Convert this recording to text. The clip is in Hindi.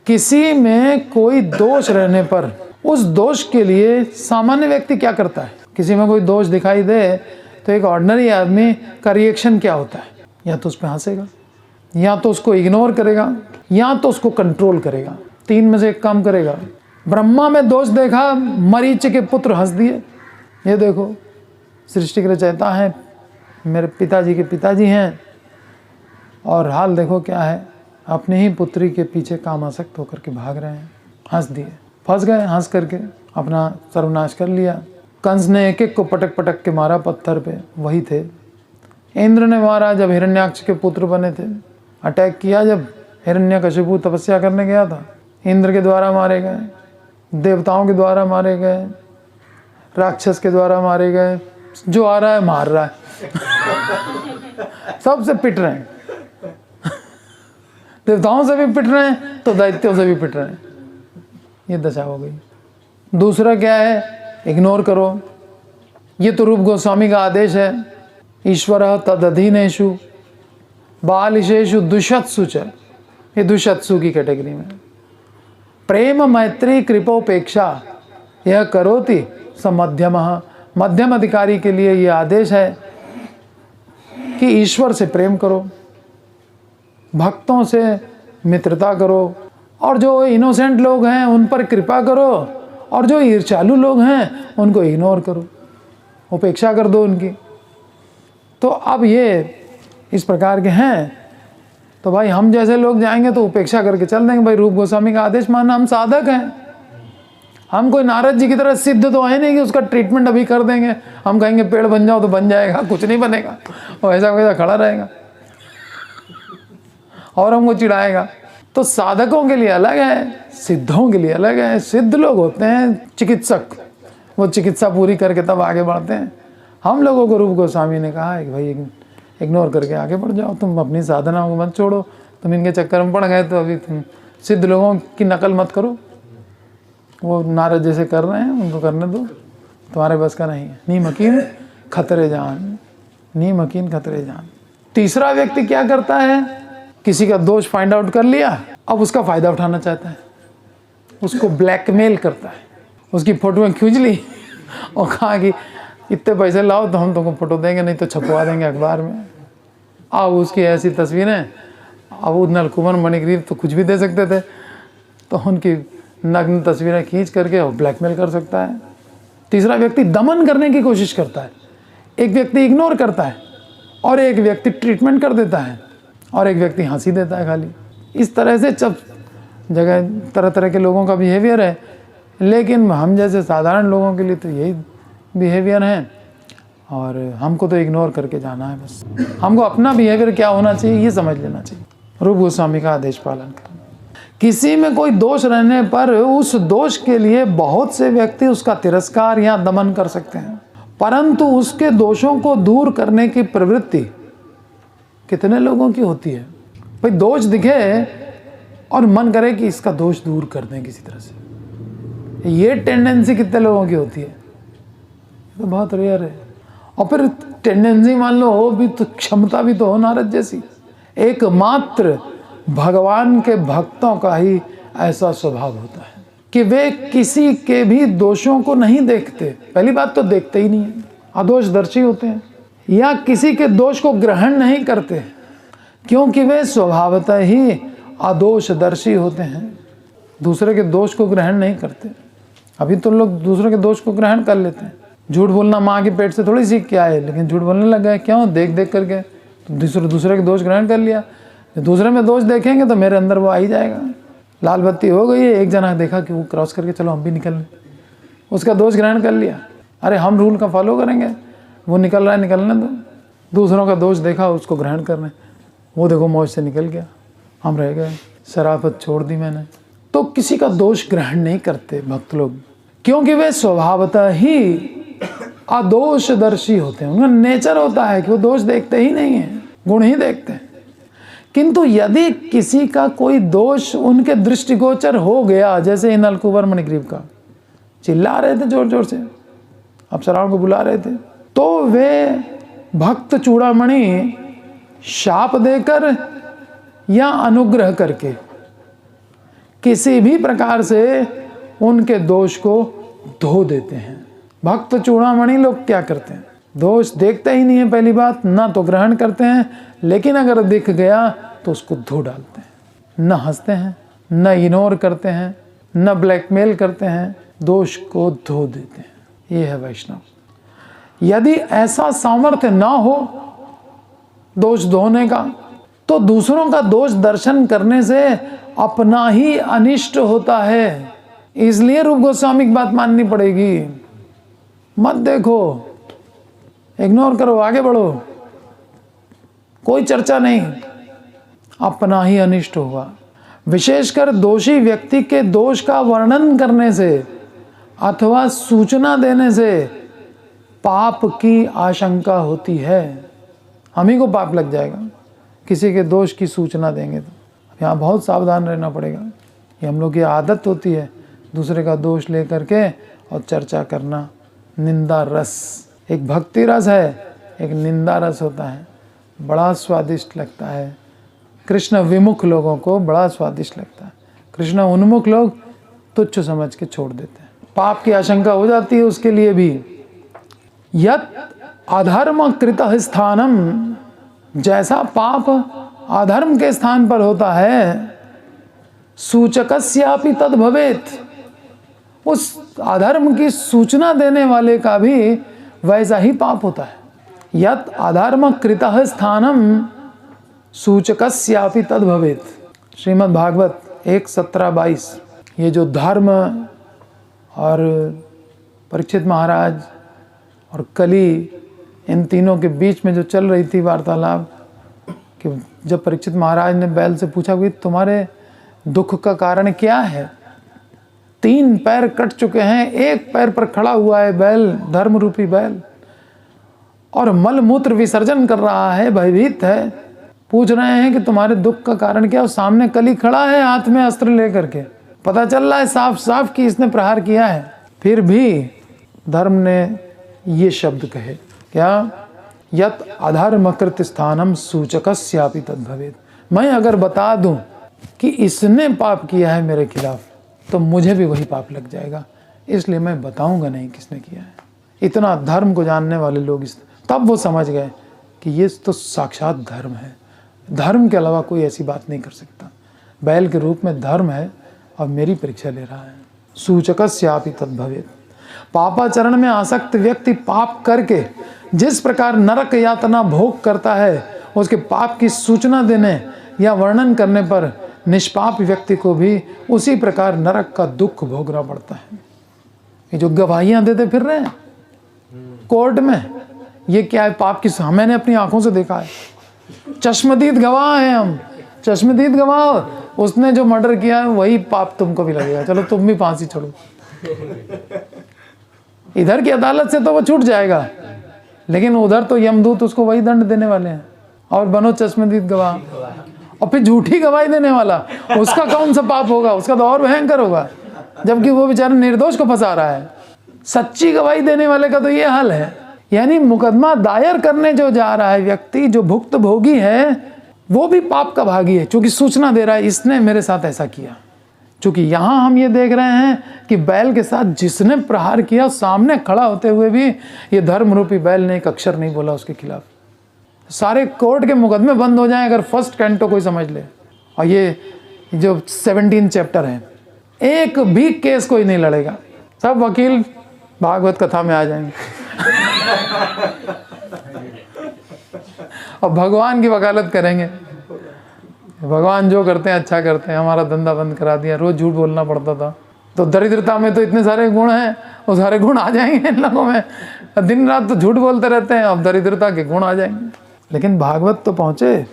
किसी में कोई दोष रहने पर उस दोष के लिए सामान्य व्यक्ति क्या करता है? किसी में कोई दोष दिखाई दे तो एक ऑर्डिनरी आदमी का रिएक्शन क्या होता है? या तो उस पर हंसेगा, या तो उसको इग्नोर करेगा, या तो उसको कंट्रोल करेगा। तीन में से एक काम करेगा। ब्रह्मा में दोष देखा, मरीच के पुत्र हंस दिए। ये देखो, सृष्टि के रचयिता हैं, मेरे पिताजी के पिताजी हैं, और हाल देखो क्या है, अपनी ही पुत्री के पीछे कामासक्त होकर के भाग रहे हैं। हंस दिए, फंस गए, हंस करके अपना सर्वनाश कर लिया। कंस ने एक एक को पटक पटक के मारा पत्थर पे, वही थे। इंद्र ने मारा जब हिरण्याक्ष के पुत्र बने थे। अटैक किया जब हिरण्यकशिपु तपस्या करने गया था, इंद्र के द्वारा मारे गए, देवताओं के द्वारा मारे गए, राक्षस के द्वारा मारे गए। जो आ रहा है मार रहा है सबसे पिट रहे हैं, देवताओं से भी पिट रहे हैं तो दैत्यों से भी पिट रहे हैं। ये दशा हो गई। दूसरा क्या है? इग्नोर करो। ये तो रूप गोस्वामी का आदेश है। ईश्वरः तदधीनेषु बालिशेषु दुषत्सु च, ये दुषत्सु की कैटेगरी में। प्रेम मैत्री कृपोपेक्षा यह करोति स मध्यमः, मध्यम अधिकारी के लिए यह आदेश है कि ईश्वर से प्रेम करो, भक्तों से मित्रता करो, और जो इनोसेंट लोग हैं उन पर कृपा करो, और जो ईर्ष्यालु लोग हैं उनको इग्नोर करो, उपेक्षा कर दो उनकी। तो अब ये इस प्रकार के हैं, तो भाई हम जैसे लोग जाएंगे तो उपेक्षा करके चल देंगे। भाई रूप गोस्वामी का आदेश मानना, हम साधक हैं, हम कोई नारद जी की तरह सिद्ध तो है नहीं कि उसका ट्रीटमेंट अभी कर देंगे। हम कहेंगे पेड़ बन जाओ तो बन जाएगा, कुछ नहीं बनेगा, और ऐसा वैसा खड़ा रहेगा और हमको चिढ़ाएगा। तो साधकों के लिए अलग है, सिद्धों के लिए अलग है। सिद्ध लोग होते हैं चिकित्सक, वो चिकित्सा पूरी करके तब आगे बढ़ते हैं। हम लोगों को रूप गोस्वामी ने कहा है कि भाई इग्नोर करके आगे बढ़ जाओ, तुम अपनी साधना को मत छोड़ो। तुम इनके चक्कर में पड़ गए तो अभी तुम सिद्ध लोगों की नकल मत करो, वो नारद जैसे कर रहे हैं उनको करने दो, तुम्हारे बस का नहीं है। नीम हकीम खतरे जान, नीम हकीम खतरे जान। तीसरा व्यक्ति क्या करता है? किसी का दोष फाइंड आउट कर लिया, अब उसका फायदा उठाना चाहता है, उसको ब्लैकमेल करता है। उसकी फोटोएं खींच ली और कहा कि इतने पैसे लाओ तो हम तुमको फोटो देंगे, नहीं तो छपवा देंगे अखबार में। अब उसकी ऐसी तस्वीरें, अब वो नलकुमार मणिग्रीव तो कुछ भी दे सकते थे, तो उनकी नग्न तस्वीरें खींच करके वो ब्लैकमेल कर सकता है। तीसरा व्यक्ति दमन करने की कोशिश करता है। एक व्यक्ति इग्नोर करता है, और एक व्यक्ति ट्रीटमेंट कर देता है, और एक व्यक्ति हंसी देता है खाली। इस तरह से सब जगह तरह तरह के लोगों का बिहेवियर है, लेकिन हम जैसे साधारण लोगों के लिए तो यही बिहेवियर है, और हमको तो इग्नोर करके जाना है बस। हमको अपना बिहेवियर क्या होना चाहिए ये समझ लेना चाहिए। रूप गोस्वामी का आदेश पालन करना। किसी में कोई दोष रहने पर उस दोष के लिए बहुत से व्यक्ति उसका तिरस्कार या दमन कर सकते हैं, परंतु उसके दोषों को दूर करने की प्रवृत्ति कितने लोगों की होती है? भाई दोष दिखे और मन करे कि इसका दोष दूर कर दें किसी तरह से, ये टेंडेंसी कितने लोगों की होती है? तो बहुत रेयर है। और फिर टेंडेंसी मान लो हो भी तो क्षमता भी तो हो नारद जैसी। एकमात्र भगवान के भक्तों का ही ऐसा स्वभाव होता है कि वे किसी के भी दोषों को नहीं देखते। पहली बात तो देखते ही नहीं है, अदोषदर्शी होते हैं, या किसी के दोष को ग्रहण नहीं करते, क्योंकि वे स्वभावतः ही अदोषदर्शी होते हैं। दूसरे के दोष को ग्रहण नहीं करते। अभी तो लोग दूसरे के दोष को ग्रहण कर लेते हैं। झूठ बोलना माँ के पेट से थोड़ी सीख के आए, लेकिन झूठ बोलने लग गए। क्यों? देख देख करके तो दूसरे के दोष ग्रहण कर लिया। दूसरे में दोष देखेंगे तो मेरे अंदर वो आ ही जाएगा। लाल बत्ती हो गई है, एक जना देखा कि वो क्रॉस करके चलो हम भी निकल लें, उसका दोष ग्रहण कर लिया। अरे हम रूल का फॉलो करेंगे, वो निकल रहा है निकलने दो। दूसरों का दोष देखा उसको ग्रहण करने, वो देखो मौज से निकल गया, हम रह गए, शराफत छोड़ दी मैंने। तो किसी का दोष ग्रहण नहीं करते भक्त लोग, क्योंकि वे स्वभावतः ही अदोषदर्शी होते हैं। उनका नेचर होता है कि वो दोष देखते ही नहीं है, गुण ही देखते हैं। किंतु यदि किसी का कोई दोष उनके दृष्टिगोचर हो गया, जैसे इन नलकुबर मणिग्रीव का, चिल्ला रहे थे जोर जोर से, अप्सराओं को बुला रहे थे, तो वे भक्त चूड़ामणि शाप देकर या अनुग्रह करके किसी भी प्रकार से उनके दोष को धो देते हैं। भक्त चूड़ामणि लोग क्या करते हैं, दोष देखते ही नहीं है पहली बात, ना तो ग्रहण करते हैं, लेकिन अगर दिख गया तो उसको धो डालते हैं। न हंसते हैं, न इग्नोर करते हैं, न ब्लैकमेल करते हैं, दोष को धो देते हैं। ये है वैष्णव। यदि ऐसा सामर्थ्य ना हो दोष धोने का, तो दूसरों का दोष दर्शन करने से अपना ही अनिष्ट होता है। इसलिए रूप गोस्वामी की बात माननी पड़ेगी। मत देखो, इग्नोर करो, आगे बढ़ो, कोई चर्चा नहीं, अपना ही अनिष्ट होगा। विशेषकर दोषी व्यक्ति के दोष का वर्णन करने से अथवा सूचना देने से पाप की आशंका होती है। हम ही को पाप लग जाएगा किसी के दोष की सूचना देंगे तो। यहाँ बहुत सावधान रहना पड़ेगा। ये हम लोग की आदत होती है दूसरे का दोष ले करके और चर्चा करना। निंदा रस, एक भक्ति रस है, एक निंदा रस होता है, बड़ा स्वादिष्ट लगता है। कृष्ण विमुख लोगों को बड़ा स्वादिष्ट लगता है, कृष्ण उन्मुख लोग तुच्छ समझ के छोड़ देते हैं। पाप की आशंका हो जाती है उसके लिए भी। यत् अधर्म कृतः स्थानम, जैसा पाप अधर्म के स्थान पर होता है, सूचकस्यापि तद भवेत्, उस अधर्म की सूचना देने वाले का भी वैसा ही पाप होता है। यत् अधर्म कृतः स्थानम सूचकस्यापि तद भवेत्। श्रीमद् भागवत 1:17-22। ये जो धर्म और परीक्षित महाराज और कली, इन तीनों के बीच में जो चल रही थी वार्तालाप, कि जब परीक्षित महाराज ने बैल से पूछा कि तुम्हारे दुख का कारण क्या है, 3 पैर कट चुके हैं, 1 पैर पर खड़ा हुआ है बैल, धर्म रूपी बैल, और मल मूत्र विसर्जन कर रहा है, भयभीत है। पूछ रहे हैं कि तुम्हारे दुख का कारण क्या। और सामने कली खड़ा है हाथ में अस्त्र लेकर के, पता चल रहा है साफ साफ कि इसने प्रहार किया है। फिर भी धर्म ने ये शब्द कहे, क्या, यत् अधर्मकृत स्थानम सूचकस्यापि तद भवेत्। मैं अगर बता दूं कि इसने पाप किया है मेरे खिलाफ, तो मुझे भी वही पाप लग जाएगा, इसलिए मैं बताऊंगा नहीं किसने किया है। इतना धर्म को जानने वाले लोग तब वो समझ गए कि ये तो साक्षात धर्म है, धर्म के अलावा कोई ऐसी बात नहीं कर सकता। बैल के रूप में धर्म है और मेरी परीक्षा ले रहा है। सूचकस्यापि तद भवेत्। पापाचरण में आसक्त व्यक्ति पाप करके जिस प्रकार नरक यातना भोग करता है, उसके पाप की सूचना देने या वर्णन करने पर निष्पाप व्यक्ति को भी उसी प्रकार नरक का दुख भोगना पड़ता है। ये जो गवाहियां देते फिर रहे हैं कोर्ट में, ये क्या है, पाप की। मैंने अपनी आंखों से देखा है, चश्मदीद गवाह हैं हम, चश्मदीद गवाह। उसने जो मर्डर किया है वही पाप तुमको भी लगेगा, चलो तुम भी फांसी चढ़ो। इधर की अदालत से तो वो छूट जाएगा, लेकिन उधर तो यमदूत उसको वही दंड देने वाले हैं। और बनो चश्मदीद गवाह, और फिर झूठी गवाही देने वाला, उसका कौन सा पाप होगा, उसका तो और भयंकर होगा, जबकि वो बेचारा निर्दोष को फंसा रहा है। सच्ची गवाही देने वाले का तो ये हाल है। यानी मुकदमा दायर करने जो जा रहा है व्यक्ति, जो भुक्त भोगी है, वो भी पाप का भागी है, क्योंकि सूचना दे रहा है इसने मेरे साथ ऐसा किया। क्योंकि यहाँ हम ये देख रहे हैं कि बैल के साथ जिसने प्रहार किया, सामने खड़ा होते हुए भी ये धर्म रूपी बैल ने एक अक्षर नहीं बोला उसके खिलाफ। सारे कोर्ट के मुकदमे बंद हो जाएं अगर फर्स्ट कैंटो कोई समझ ले। और ये जो 17 चैप्टर है, एक भी केस कोई नहीं लड़ेगा, सब वकील भागवत कथा में आ जाएंगे और भगवान की वकालत करेंगे। भगवान जो करते हैं अच्छा करते हैं, हमारा धंधा बंद करा दिया, रोज झूठ बोलना पड़ता था। तो दरिद्रता में तो इतने सारे गुण हैं, वो सारे गुण आ जाएंगे इन लोगों में। दिन रात तो झूठ बोलते रहते हैं, अब दरिद्रता के गुण आ जाएंगे। लेकिन भागवत तो पहुंचे।